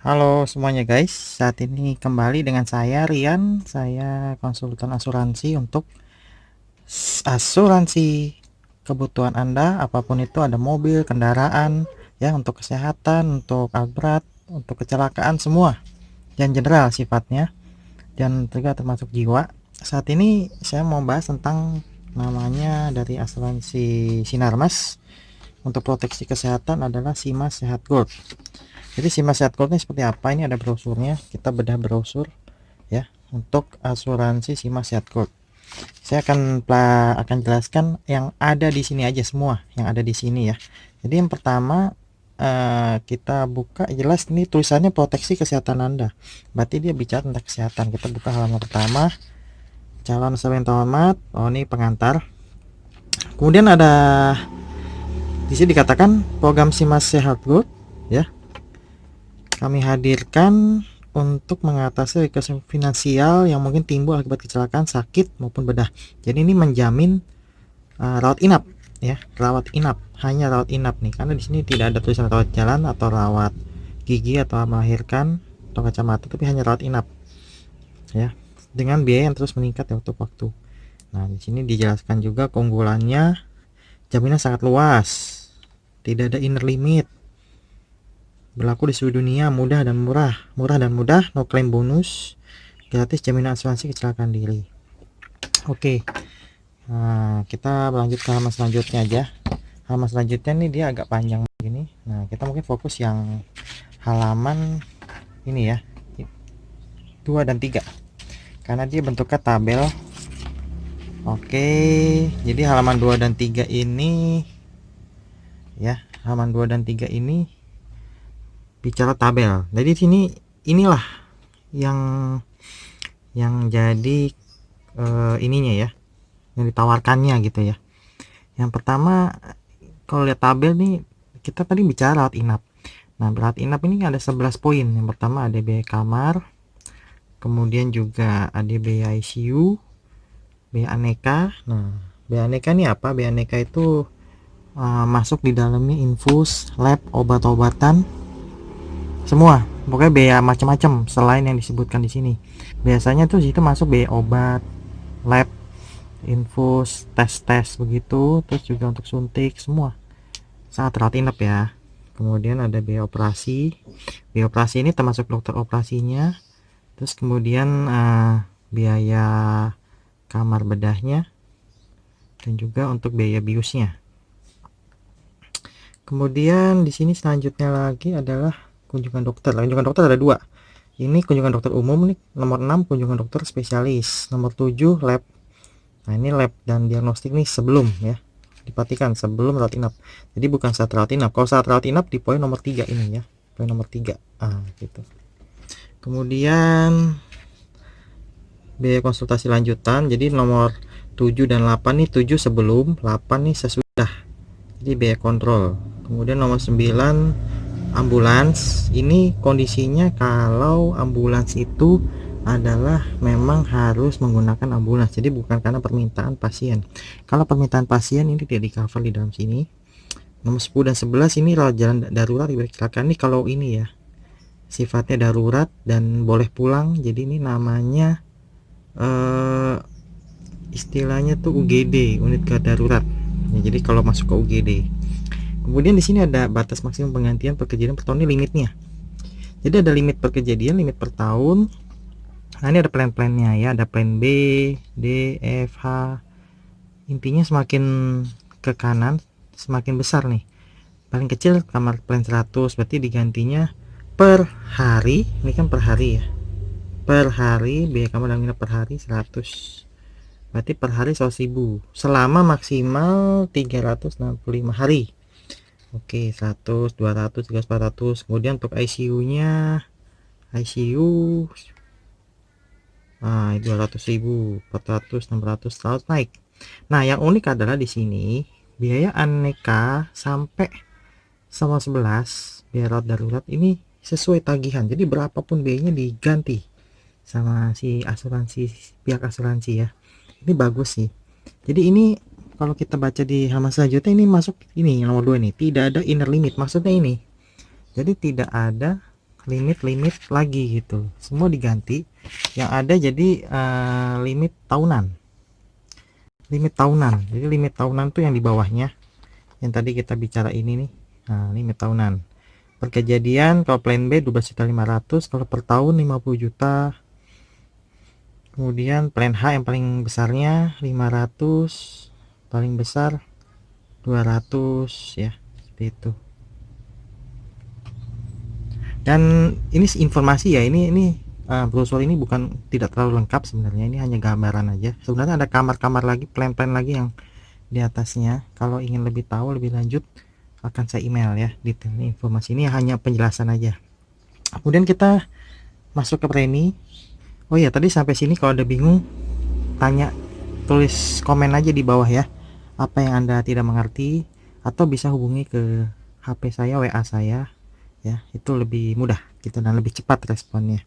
Halo semuanya guys, saat ini kembali dengan saya Rian, saya konsultan asuransi untuk asuransi kebutuhan Anda, apapun itu, ada mobil, kendaraan, ya, untuk kesehatan, untuk berat, untuk kecelakaan, semua, yang general sifatnya, dan juga termasuk jiwa. Saat ini saya mau bahas tentang namanya dari asuransi Sinarmas untuk proteksi kesehatan adalah Simas Sehat Gold. Jadi Simas Sehat Gold ini seperti apa? Ini ada brosurnya, kita bedah brosur ya untuk asuransi Simas Sehat Gold. Saya akan jelaskan yang ada di sini aja, semua yang ada di sini ya. Jadi yang pertama, kita buka, jelas ini tulisannya proteksi kesehatan Anda. Berarti dia bicara tentang kesehatan. Kita buka halaman pertama, calon sering terhormat. Oh, ini pengantar. Kemudian ada di sini dikatakan program Simas Sehat Gold ya. Kami hadirkan untuk mengatasi risiko finansial yang mungkin timbul akibat kecelakaan, sakit maupun bedah. Jadi ini menjamin rawat inap ya, rawat inap, hanya rawat inap nih, karena di sini tidak ada tulisan rawat jalan atau rawat gigi atau melahirkan atau kacamata, tapi hanya rawat inap ya, dengan biaya yang terus meningkat ya untuk waktu. Nah, di sini dijelaskan juga keunggulannya, jaminan sangat luas, tidak ada inner limit, berlaku di seluruh dunia, mudah dan murah, no claim bonus, gratis jaminan asuransi kecelakaan diri. Oke, nah kita berlanjut ke halaman selanjutnya aja. Halaman selanjutnya nih dia agak panjang begini. Nah, kita mungkin fokus yang halaman ini ya, 2 dan 3, karena dia bentuknya tabel. Oke, jadi halaman 2 dan 3 ini ya, halaman 2 dan 3 ini bicara tabel. Jadi sini inilah yang jadi ininya ya, yang ditawarkannya gitu ya. Yang pertama, kalau lihat tabel nih, kita tadi bicara rawat inap. Nah, rawat inap ini ada 11 poin. Yang pertama ada biaya kamar, kemudian juga ada biaya ICU, biaya aneka. Nah, biaya aneka ini apa? Biaya aneka itu masuk di dalamnya infus, lab, obat-obatan, semua. Pokoknya biaya macam-macam selain yang disebutkan di sini. Biasanya tuh situ masuk biaya obat, lab, infus, tes begitu, terus juga untuk suntik, semua saat rawat inap ya. Kemudian ada biaya operasi. Biaya operasi ini termasuk dokter operasinya, terus kemudian biaya kamar bedahnya, dan juga untuk biaya biusnya. Kemudian di sini selanjutnya lagi adalah kunjungan dokter. Kunjungan dokter ada 2. Ini kunjungan dokter umum nih, nomor 6 kunjungan dokter spesialis, nomor 7 lab. Nah, ini lab dan diagnostik nih sebelum ya, diperhatikan sebelum rawat inap. Jadi bukan saat rawat inap. Kalau saat rawat inap di poin nomor 3 ini ya, poin nomor 3 gitu. Kemudian biaya konsultasi lanjutan, jadi nomor 7 dan 8 nih, 7 sebelum, 8 nih sesudah, jadi biaya kontrol. Kemudian nomor 9 ambulans, ini kondisinya kalau ambulans itu adalah memang harus menggunakan ambulans, jadi bukan karena permintaan pasien. Kalau permintaan pasien ini tidak di cover di dalam sini. Nomor 10 dan 11 ini rawat jalan darurat ibarat kecelakaan, ini kalau ini ya sifatnya darurat dan boleh pulang, jadi ini namanya istilahnya tuh UGD, unit gawat darurat ya, jadi kalau masuk ke UGD. Kemudian di sini ada batas maksimum penggantian per kejadian per tahun, ini limitnya. Jadi ada limit per kejadian, limit per tahun. Nah, ini ada plan-plannya ya, ada plan B, D, F, H. Intinya semakin ke kanan semakin besar nih. Paling kecil kamar plan 100, berarti digantinya per hari. Ini kan per hari ya, per hari biaya kamar dan nginep per hari 100, berarti per hari 100.000 selama maksimal 365 hari. Oke, 100, 200, 300, 400. Kemudian untuk ICU-nya, ICU 200.000, 400, 600, 100 naik. Nah, yang unik adalah di sini biaya aneka sampai sama 11, biaya rawat darurat ini sesuai tagihan. Jadi berapapun biayanya diganti sama si asuransi, pihak asuransi ya. Ini bagus sih. Jadi ini kalau kita baca di halaman selanjutnya, ini masuk ini nomor 2 nih, tidak ada inner limit. Maksudnya ini, jadi tidak ada limit lagi gitu, semua diganti. Yang ada jadi limit tahunan. Jadi limit tahunan tuh yang di bawahnya, yang tadi kita bicara ini nih. Nah, limit tahunan per kejadian. Kalau plan B 12.500.000, kalau per tahun 50 juta. Kemudian plan H yang paling besarnya 500, paling besar 200 ya, seperti itu. Dan ini informasi ya, ini brosur ini bukan, tidak terlalu lengkap sebenarnya, ini hanya gambaran aja. Sebenarnya ada kamar-kamar lagi, plan-plan lagi yang di atasnya. Kalau ingin lebih tahu lebih lanjut akan saya email ya detailnya. Informasi ini hanya penjelasan aja. Kemudian kita masuk ke premi. Oh ya, tadi sampai sini kalau ada bingung tanya, tulis komen aja di bawah ya, apa yang Anda tidak mengerti, atau bisa hubungi ke HP saya, WA saya ya, itu lebih mudah gitu dan lebih cepat responnya.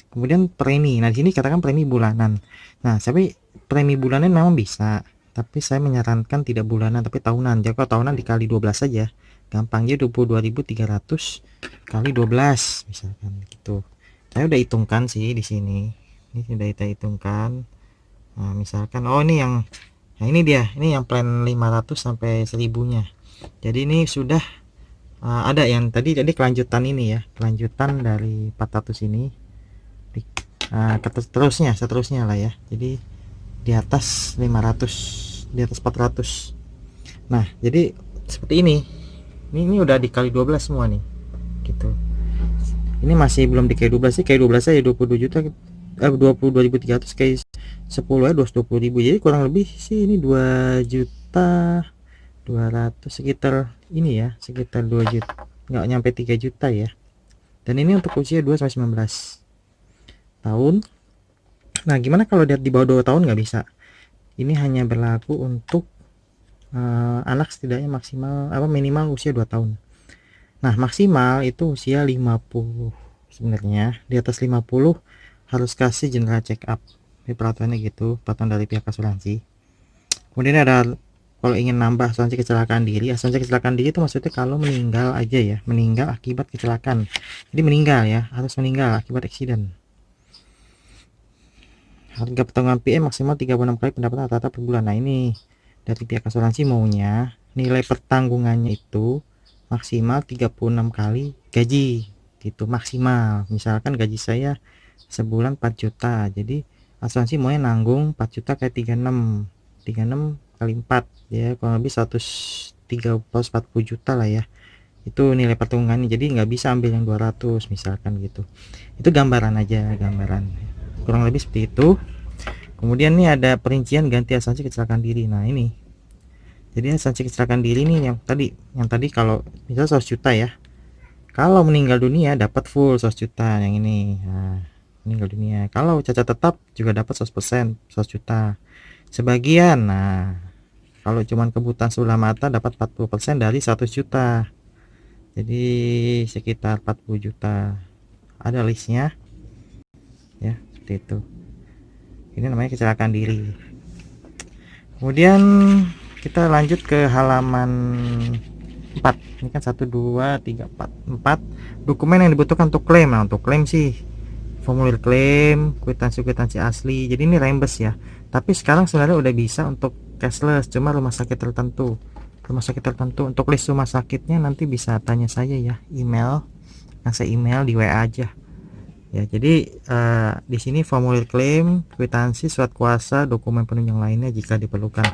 Kemudian premi, nah di sini katakan premi bulanan. Nah, tapi premi bulanan memang bisa, tapi saya menyarankan tidak bulanan tapi tahunan. Jadi kalau tahunan dikali 12 saja, gampangnya 22.300 kali 12 misalkan gitu. Saya udah hitungkan sih di sini. Ini sudah kita hitungkan. Nah, misalkan ini yang, nah ini dia, ini yang plan 500 sampai 1000-nya. Jadi ini sudah ada yang tadi, jadi kelanjutan ini ya, kelanjutan dari 400 ini seterusnya lah ya. Jadi di atas 500, di atas 400. Nah, jadi seperti ini. Ini udah dikali 12 semua nih. Gitu. Ini masih belum dikali 12 sih, kali 12 aja 22 juta, 22.300 kali 10 ya 220.000. Jadi kurang lebih sih ini 2.200.000 sekitar ini ya, sekitar 2 juta, nggak nyampe 3 juta ya. Dan ini untuk usia 2 sampai 19 tahun. Nah, gimana kalau dia di bawah 2 tahun? Nggak bisa. Ini hanya berlaku untuk anak setidaknya maksimal minimal usia 2 tahun. Nah, maksimal itu usia 50. Sebenarnya di atas 50 harus kasih general check up. Ini peraturannya gitu, peraturan dari pihak asuransi. Kemudian ada, kalau ingin nambah asuransi kecelakaan diri. Asuransi kecelakaan diri itu maksudnya kalau meninggal aja ya, meninggal akibat kecelakaan. Jadi meninggal ya, harus meninggal akibat eksiden. Harga pertanggungan PE maksimal 36 kali pendapatan rata-rata per bulan. Nah, ini dari pihak asuransi maunya nilai pertanggungannya itu maksimal 36 kali gaji gitu, maksimal. Misalkan gaji saya sebulan 4 juta, jadi asuransi maunya nanggung 4 juta kayak 36 kali 4 ya, kurang lebih 140 juta lah ya, itu nilai pertanggungannya. Jadi nggak bisa ambil yang 200 misalkan gitu. Itu gambaran aja, gambaran kurang lebih seperti itu. Kemudian nih ada perincian ganti asuransi kecelakaan diri. Nah, ini jadi asuransi kecelakaan diri nih yang tadi kalau misalnya 100 juta ya, kalau meninggal dunia dapat full 100 juta yang ini. Nah, meninggal dunia. Kalau cacat tetap juga dapat 100%, 100 juta sebagian. Nah, kalau cuman kebutaan sebelah mata dapat 40% dari 100 juta, jadi sekitar 40 juta. Ada listnya ya, seperti itu. Ini namanya kecelakaan diri. Kemudian kita lanjut ke halaman 4. Ini kan 1 2 3 4 dokumen yang dibutuhkan untuk klaim. Nah, untuk klaim sih formulir klaim, kwitansi asli. Jadi ini reimburse ya. Tapi sekarang sebenarnya udah bisa untuk cashless, cuma rumah sakit tertentu. Untuk list rumah sakitnya nanti bisa tanya saya ya, email. Yang saya email di WA aja. Ya, jadi di sini formulir klaim, kwitansi, surat kuasa, dokumen penunjang lainnya jika diperlukan.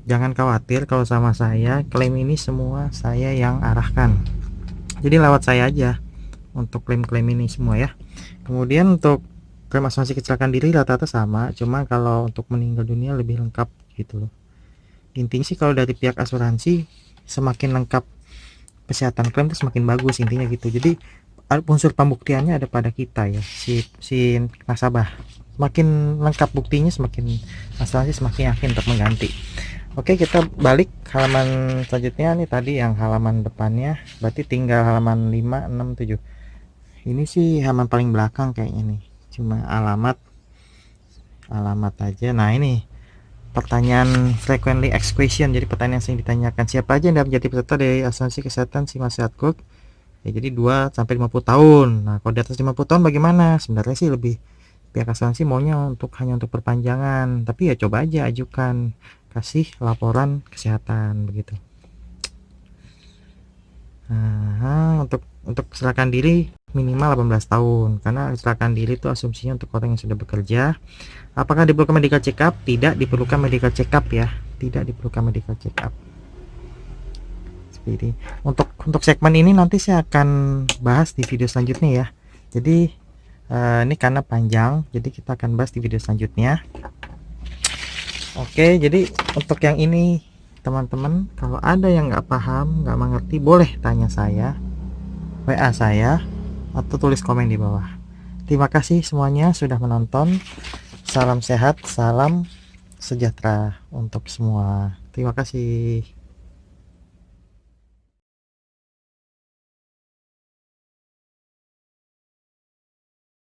Jangan khawatir kalau sama saya, klaim ini semua saya yang arahkan. Jadi lewat saya aja untuk klaim-klaim ini semua ya. Kemudian untuk klaim asuransi kecelakaan diri rata-rata sama, cuma kalau untuk meninggal dunia lebih lengkap gitu loh. Intinya sih kalau dari pihak asuransi semakin lengkap kesehatan klaim itu semakin bagus, intinya gitu. Jadi unsur pembuktiannya ada pada kita ya, si nasabah. Semakin lengkap buktinya, semakin asuransi semakin yakin untuk mengganti. Oke, kita balik halaman selanjutnya nih, tadi yang halaman depannya, berarti tinggal halaman 5, 6, 7. Ini sih halaman paling belakang kayaknya nih, cuma alamat aja. Nah, ini pertanyaan frequently asked question. Jadi pertanyaan yang sering ditanyakan, siapa aja yang dapat menjadi peserta dari asuransi kesehatan Simas Health Group ya, jadi 2 sampai 50 tahun. Nah, kalau di atas 50 tahun bagaimana? Sebenarnya sih lebih pihak asuransi maunya hanya untuk perpanjangan, tapi ya coba aja ajukan, kasih laporan kesehatan begitu. Nah, untuk kecelakaan diri minimal 18 tahun, karena kecelakaan diri itu asumsinya untuk orang yang sudah bekerja. Apakah diperlukan medical check up? Tidak diperlukan medical check up ya, tidak diperlukan medical check up. Seperti ini. Untuk segmen ini nanti saya akan bahas di video selanjutnya ya. Jadi ini karena panjang, jadi kita akan bahas di video selanjutnya. Oke, jadi untuk yang ini teman-teman, kalau ada yang nggak paham, nggak mengerti, boleh tanya saya, WA saya, atau tulis komen di bawah. Terima kasih semuanya sudah menonton. Salam sehat, salam sejahtera untuk semua. Terima kasih.